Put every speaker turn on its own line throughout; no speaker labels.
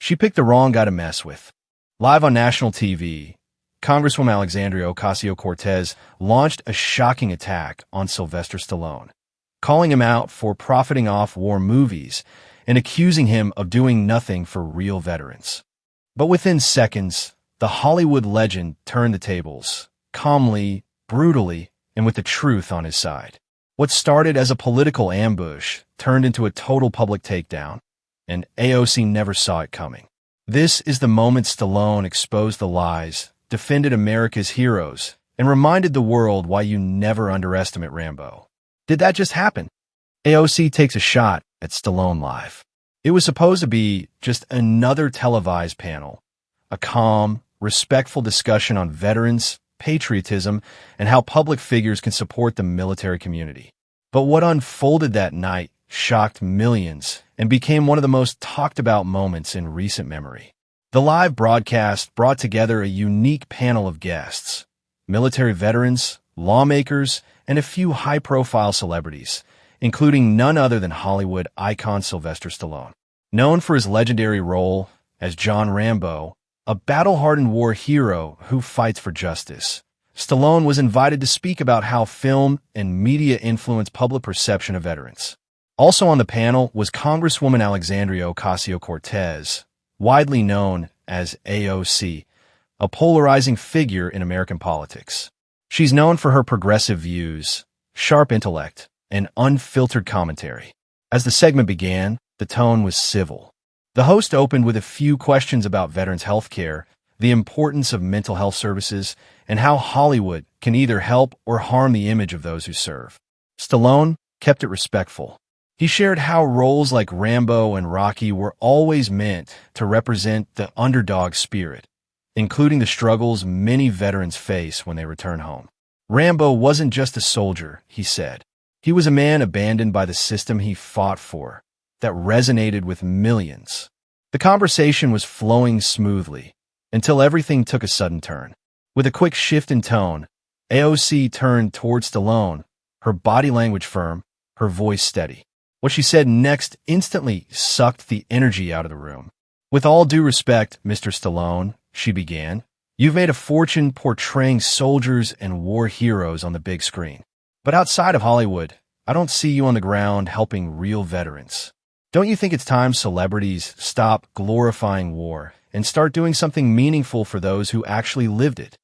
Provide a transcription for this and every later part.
She picked the wrong guy to mess with. Live on national TV, Congresswoman Alexandria Ocasio-Cortez launched a shocking attack on Sylvester Stallone, calling him out for profiting off war movies and accusing him of doing nothing for real veterans. But within seconds, the Hollywood legend turned the tables, calmly, brutally, and with the truth on his side. What started as a political ambush turned into a total public takedown, and AOC never saw it coming. This is the moment Stallone exposed the lies, defended America's heroes, and reminded the world why you never underestimate Rambo. Did that just happen? AOC takes a shot at Stallone live. It was supposed to be just another televised panel, a calm, respectful discussion on veterans, patriotism, and how public figures can support the military community. But what unfolded that night shocked millions and became one of the most talked about moments in recent memory. The live broadcast brought together a unique panel of guests, military veterans, lawmakers, and a few high-profile celebrities, including none other than Hollywood icon Sylvester Stallone. Known for his legendary role as John Rambo, a battle-hardened war hero who fights for justice, Stallone was invited to speak about how film and media influence public perception of veterans. Also on the panel was Congresswoman Alexandria Ocasio-Cortez, widely known as AOC, a polarizing figure in American politics. She's known for her progressive views, sharp intellect, and unfiltered commentary. As the segment began, the tone was civil. The host opened with a few questions about veterans' health care, the importance of mental health services, and how Hollywood can either help or harm the image of those who serve. Stallone kept it respectful. He shared how roles like Rambo and Rocky were always meant to represent the underdog spirit, including the struggles many veterans face when they return home. Rambo wasn't just a soldier, he said. He was a man abandoned by the system he fought for, that resonated with millions. The conversation was flowing smoothly, until everything took a sudden turn. With a quick shift in tone, AOC turned towards Stallone, her body language firm, her voice steady. What she said next instantly sucked the energy out of the room. "With all due respect, Mr. Stallone," she began, "you've made a fortune portraying soldiers and war heroes on the big screen. But outside of Hollywood, I don't see you on the ground helping real veterans. Don't you think it's time celebrities stop glorifying war and start doing something meaningful for those who actually lived it?"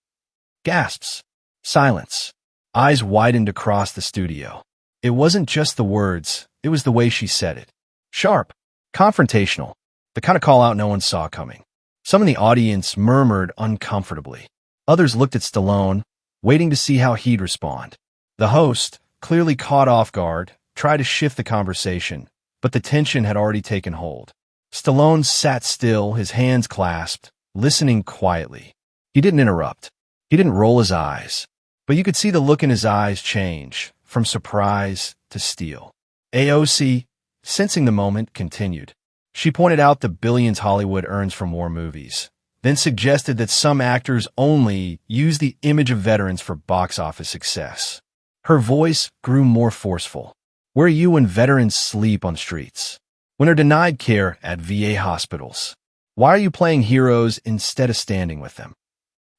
Gasps. Silence. Eyes widened across the studio. It wasn't just the words, it was the way she said it. Sharp. Confrontational. The kind of call-out no one saw coming. Some in the audience murmured uncomfortably. Others looked at Stallone, waiting to see how he'd respond. The host, clearly caught off guard, tried to shift the conversation, but the tension had already taken hold. Stallone sat still, his hands clasped, listening quietly. He didn't interrupt. He didn't roll his eyes. But you could see the look in his eyes change, from surprise to steel. AOC, sensing the moment, continued. She pointed out the billions Hollywood earns from war movies, then suggested that some actors only use the image of veterans for box office success. Her voice grew more forceful. "Where are you when veterans sleep on streets? When they're denied care at VA hospitals? Why are you playing heroes instead of standing with them?"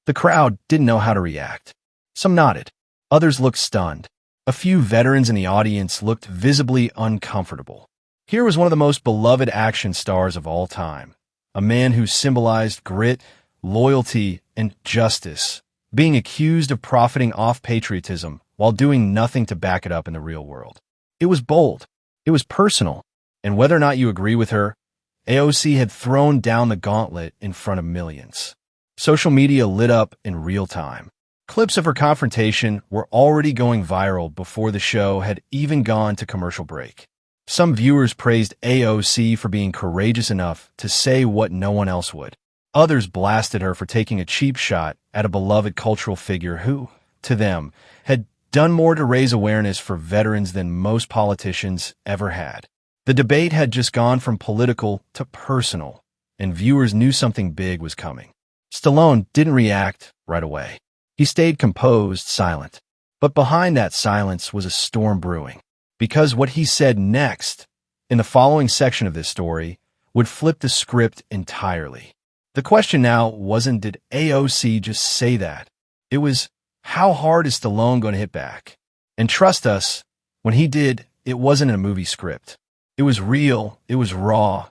The crowd didn't know how to react. Some nodded. Others looked stunned. A few veterans in the audience looked visibly uncomfortable. Here was one of the most beloved action stars of all time, a man who symbolized grit, loyalty, and justice, being accused of profiting off patriotism while doing nothing to back it up in the real world. It was bold. It was personal. And whether or not you agree with her, AOC had thrown down the gauntlet in front of millions. Social media lit up in real time. Clips of her confrontation were already going viral before the show had even gone to commercial break. Some viewers praised AOC for being courageous enough to say what no one else would. Others blasted her for taking a cheap shot at a beloved cultural figure who, to them, had done more to raise awareness for veterans than most politicians ever had. The debate had just gone from political to personal, and viewers knew something big was coming. Stallone didn't react right away. He stayed composed, silent. But behind that silence was a storm brewing. Because what he said next, in the following section of this story, would flip the script entirely. The question now wasn't, did AOC just say that? It was, how hard is Stallone going to hit back? And trust us, when he did, it wasn't in a movie script. It was real, it was raw,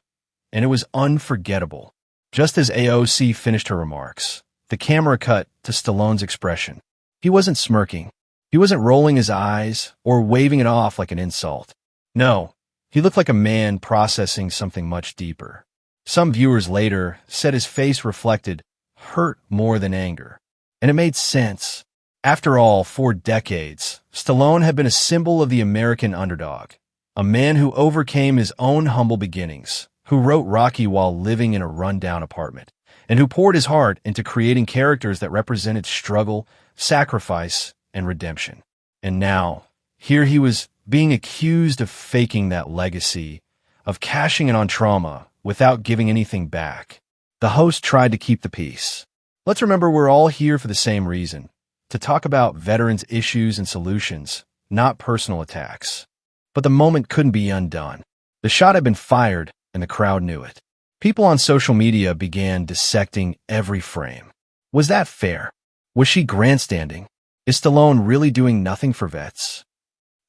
and it was unforgettable. Just as AOC finished her remarks, the camera cut to Stallone's expression. He wasn't smirking. He wasn't rolling his eyes or waving it off like an insult. No, he looked like a man processing something much deeper. Some viewers later said his face reflected hurt more than anger. And it made sense. After all, for decades, Stallone had been a symbol of the American underdog, a man who overcame his own humble beginnings, who wrote Rocky while living in a run-down apartment, and who poured his heart into creating characters that represented struggle, sacrifice, and redemption. And now, here he was being accused of faking that legacy, of cashing in on trauma without giving anything back. The host tried to keep the peace. Let's remember, we're all here for the same reason, to talk about veterans' issues and solutions, not personal attacks. But the moment couldn't be undone. The shot had been fired, and the crowd knew it. People on social media began dissecting every frame. Was that fair? Was she grandstanding? Is Stallone really doing nothing for vets?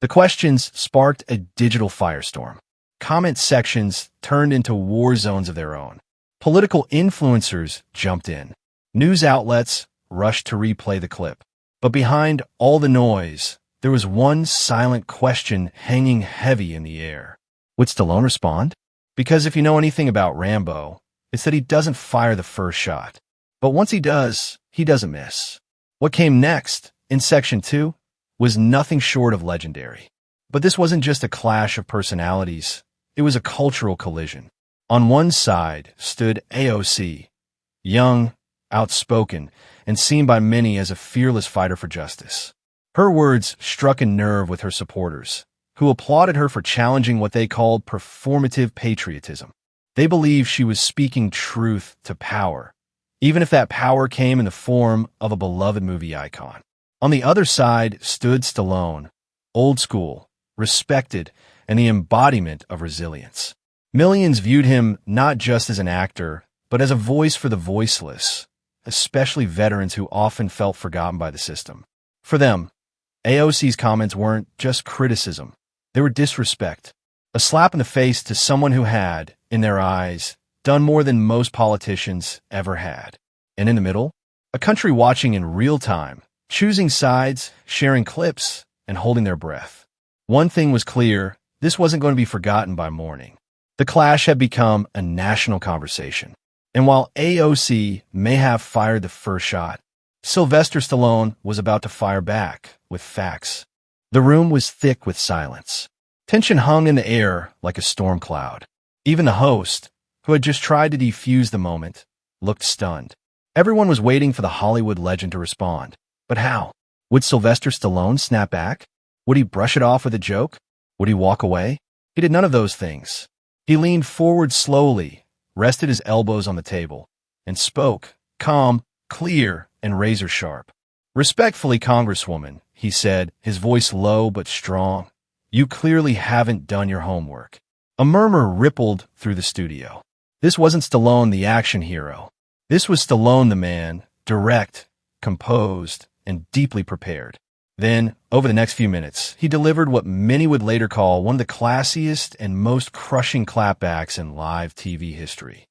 The questions sparked a digital firestorm. Comment sections turned into war zones of their own. Political influencers jumped in. News outlets rushed to replay the clip. But behind all the noise, there was one silent question hanging heavy in the air. Would Stallone respond? Because if you know anything about Rambo, it's that he doesn't fire the first shot. But once he does, he doesn't miss. What came next, in Section 2, was nothing short of legendary. But this wasn't just a clash of personalities. It was a cultural collision. On one side stood AOC, young, outspoken, and seen by many as a fearless fighter for justice. Her words struck a nerve with her supporters, who applauded her for challenging what they called performative patriotism. They believed she was speaking truth to power, even if that power came in the form of a beloved movie icon. On the other side stood Stallone, old school, respected, and the embodiment of resilience. Millions viewed him not just as an actor, but as a voice for the voiceless, especially veterans who often felt forgotten by the system. For them, AOC's comments weren't just criticism. They were disrespect, a slap in the face to someone who had, in their eyes, done more than most politicians ever had. And in the middle, a country watching in real time, choosing sides, sharing clips, and holding their breath. One thing was clear, this wasn't going to be forgotten by morning. The clash had become a national conversation. And while AOC may have fired the first shot, Sylvester Stallone was about to fire back with facts. The room was thick with silence. Tension hung in the air like a storm cloud. Even the host, who had just tried to defuse the moment, looked stunned. Everyone was waiting for the Hollywood legend to respond. But how? Would Sylvester Stallone snap back? Would he brush it off with a joke? Would he walk away? He did none of those things. He leaned forward slowly, rested his elbows on the table, and spoke, calm, clear, and razor-sharp. "Respectfully, Congresswoman," he said, his voice low but strong, "you clearly haven't done your homework." A murmur rippled through the studio. This wasn't Stallone the action hero. This was Stallone the man, direct, composed, and deeply prepared. Then, over the next few minutes, he delivered what many would later call one of the classiest and most crushing clapbacks in live TV history.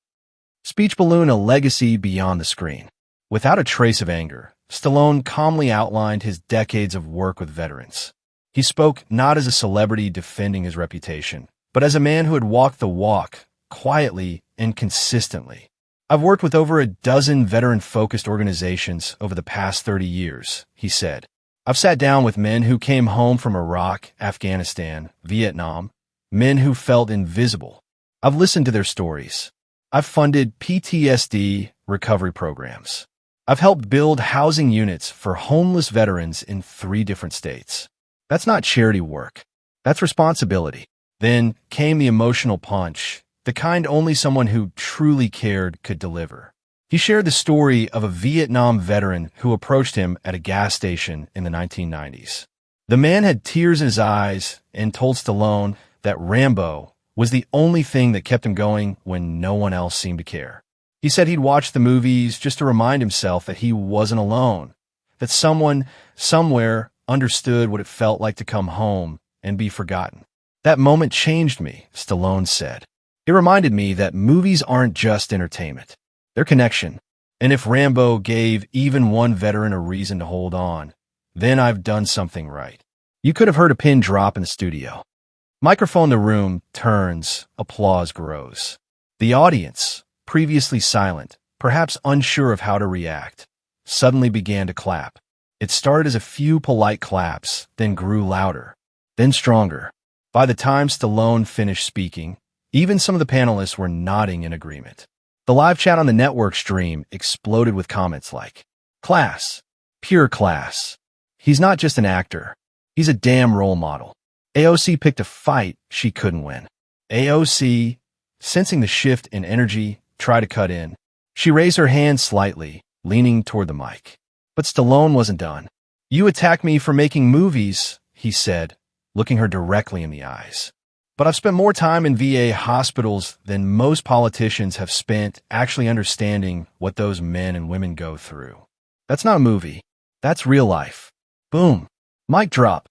Speech balloon, a legacy beyond the screen. Without a trace of anger, Stallone calmly outlined his decades of work with veterans. He spoke not as a celebrity defending his reputation, but as a man who had walked the walk, quietly and consistently. "I've worked with over a dozen veteran-focused organizations over the past 30 years, he said. "I've sat down with men who came home from Iraq, Afghanistan, Vietnam, men who felt invisible. I've listened to their stories. I've funded PTSD recovery programs. I've helped build housing units for homeless veterans in 3 different states. That's not charity work. That's responsibility." Then came the emotional punch, the kind only someone who truly cared could deliver. He shared the story of a Vietnam veteran who approached him at a gas station in the 1990s. The man had tears in his eyes and told Stallone that Rambo was the only thing that kept him going when no one else seemed to care. He said he'd watch the movies just to remind himself that he wasn't alone, that someone, somewhere, understood what it felt like to come home and be forgotten. That moment changed me, Stallone said. It reminded me that movies aren't just entertainment. They're connection. And if Rambo gave even one veteran a reason to hold on, then I've done something right. You could have heard a pin drop in the studio. Microphone in the room turns, applause grows. The audience, previously silent, perhaps unsure of how to react, suddenly began to clap. It started as a few polite claps, then grew louder, then stronger. By the time Stallone finished speaking, even some of the panelists were nodding in agreement. The live chat on the network stream exploded with comments like, "Class. Pure class. He's not just an actor. He's a damn role model." AOC picked a fight she couldn't win. AOC, sensing the shift in energy, tried to cut in. She raised her hand slightly, leaning toward the mic. But Stallone wasn't done. "You attack me for making movies," he said, looking her directly in the eyes. "But I've spent more time in VA hospitals than most politicians have spent actually understanding what those men and women go through. That's not a movie. That's real life." Boom. Mic drop.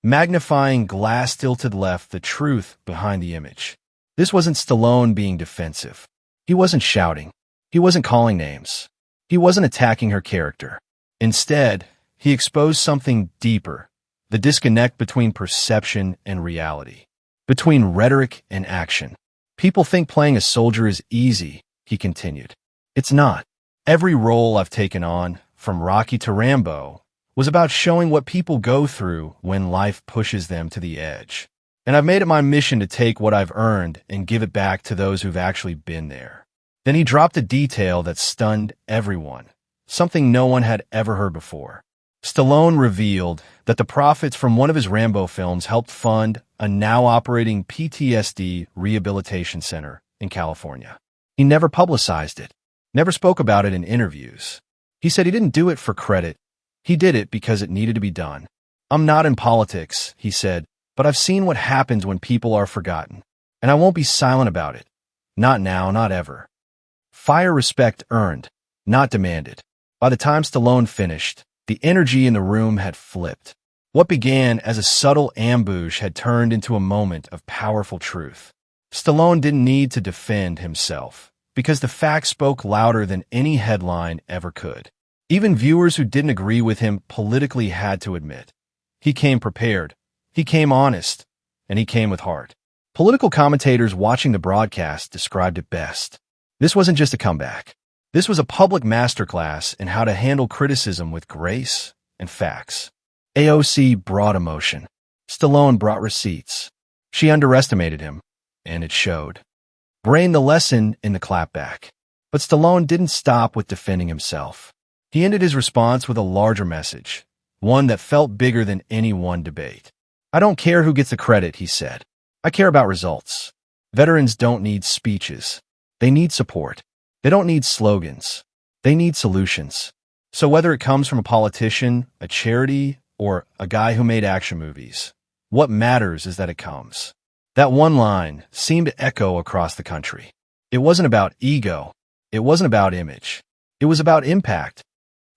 Magnifying glass tilted left the truth behind the image. This wasn't Stallone being defensive. He wasn't shouting. He wasn't calling names. He wasn't attacking her character. Instead, he exposed something deeper, the disconnect between perception and reality, between rhetoric and action. "People think playing a soldier is easy," he continued. "It's not. Every role I've taken on, from Rocky to Rambo, was about showing what people go through when life pushes them to the edge. And I've made it my mission to take what I've earned and give it back to those who've actually been there." Then he dropped a detail that stunned everyone, something no one had ever heard before. Stallone revealed that the profits from one of his Rambo films helped fund a now-operating PTSD rehabilitation center in California. He never publicized it, never spoke about it in interviews. He said he didn't do it for credit. He did it because it needed to be done. "I'm not in politics," he said, "but I've seen what happens when people are forgotten, and I won't be silent about it. Not now, not ever." Fire respect earned, not demanded. By the time Stallone finished, the energy in the room had flipped. What began as a subtle ambush had turned into a moment of powerful truth. Stallone didn't need to defend himself, because the facts spoke louder than any headline ever could. Even viewers who didn't agree with him politically had to admit. He came prepared, he came honest, and he came with heart. Political commentators watching the broadcast described it best. This wasn't just a comeback. This was a public masterclass in how to handle criticism with grace and facts. AOC brought emotion. Stallone brought receipts. She underestimated him, and it showed. Brain the lesson in the clapback. But Stallone didn't stop with defending himself. He ended his response with a larger message, one that felt bigger than any one debate. "I don't care who gets the credit," he said. "I care about results. Veterans don't need speeches. They need support. They don't need slogans. They need solutions. So whether it comes from a politician, a charity, or a guy who made action movies, what matters is that it comes." That one line seemed to echo across the country. It wasn't about ego. It wasn't about image. It was about impact.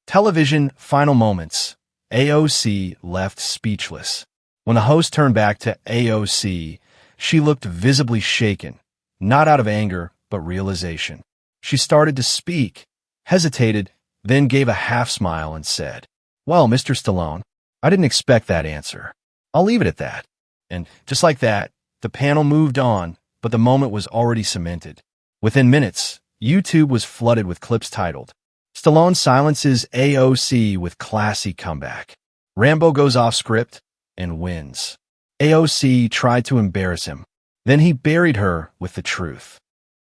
Television final moments. AOC left speechless. When the host turned back to AOC, she looked visibly shaken, not out of anger, but realization. She started to speak, hesitated, then gave a half smile and said, "Well, Mr. Stallone, I didn't expect that answer. I'll leave it at that." And just like that, the panel moved on, but the moment was already cemented. Within minutes, YouTube was flooded with clips titled, "Stallone silences AOC with classy comeback. Rambo goes off script and wins. AOC tried to embarrass him. Then he buried her with the truth."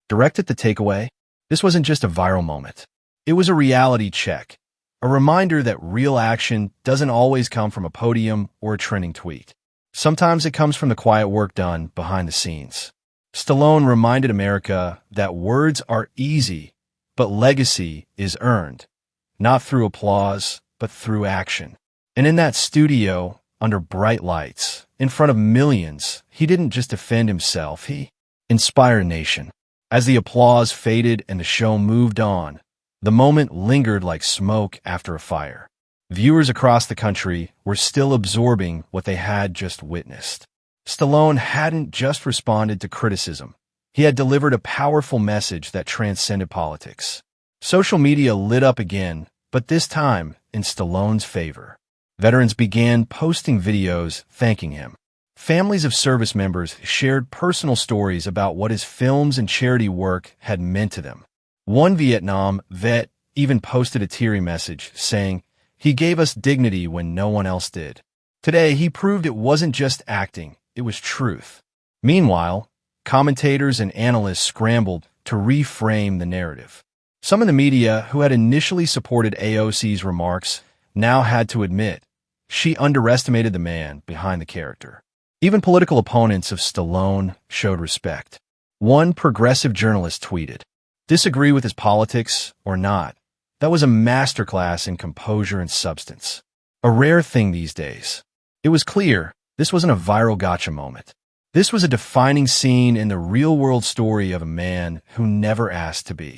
Directed the takeaway, this wasn't just a viral moment. It was a reality check, a reminder that real action doesn't always come from a podium or a trending tweet. Sometimes it comes from the quiet work done behind the scenes. Stallone reminded America that words are easy, but legacy is earned, not through applause, but through action. And in that studio, under bright lights, in front of millions, he didn't just defend himself, he inspire a nation. As the applause faded and the show moved on, the moment lingered like smoke after a fire. Viewers across the country were still absorbing what they had just witnessed. Stallone hadn't just responded to criticism. He had delivered a powerful message that transcended politics. Social media lit up again, but this time in Stallone's favor. Veterans began posting videos thanking him. Families of service members shared personal stories about what his films and charity work had meant to them. One Vietnam vet even posted a teary message saying, "He gave us dignity when no one else did." Today, he proved it wasn't just acting, it was truth. Meanwhile, commentators and analysts scrambled to reframe the narrative. Some in the media who had initially supported AOC's remarks now had to admit she underestimated the man behind the character. Even political opponents of Stallone showed respect. One progressive journalist tweeted, "Disagree with his politics or not, that was a masterclass in composure and substance." A rare thing these days. It was clear this wasn't a viral gotcha moment. This was a defining scene in the real-world story of a man who never asked to be.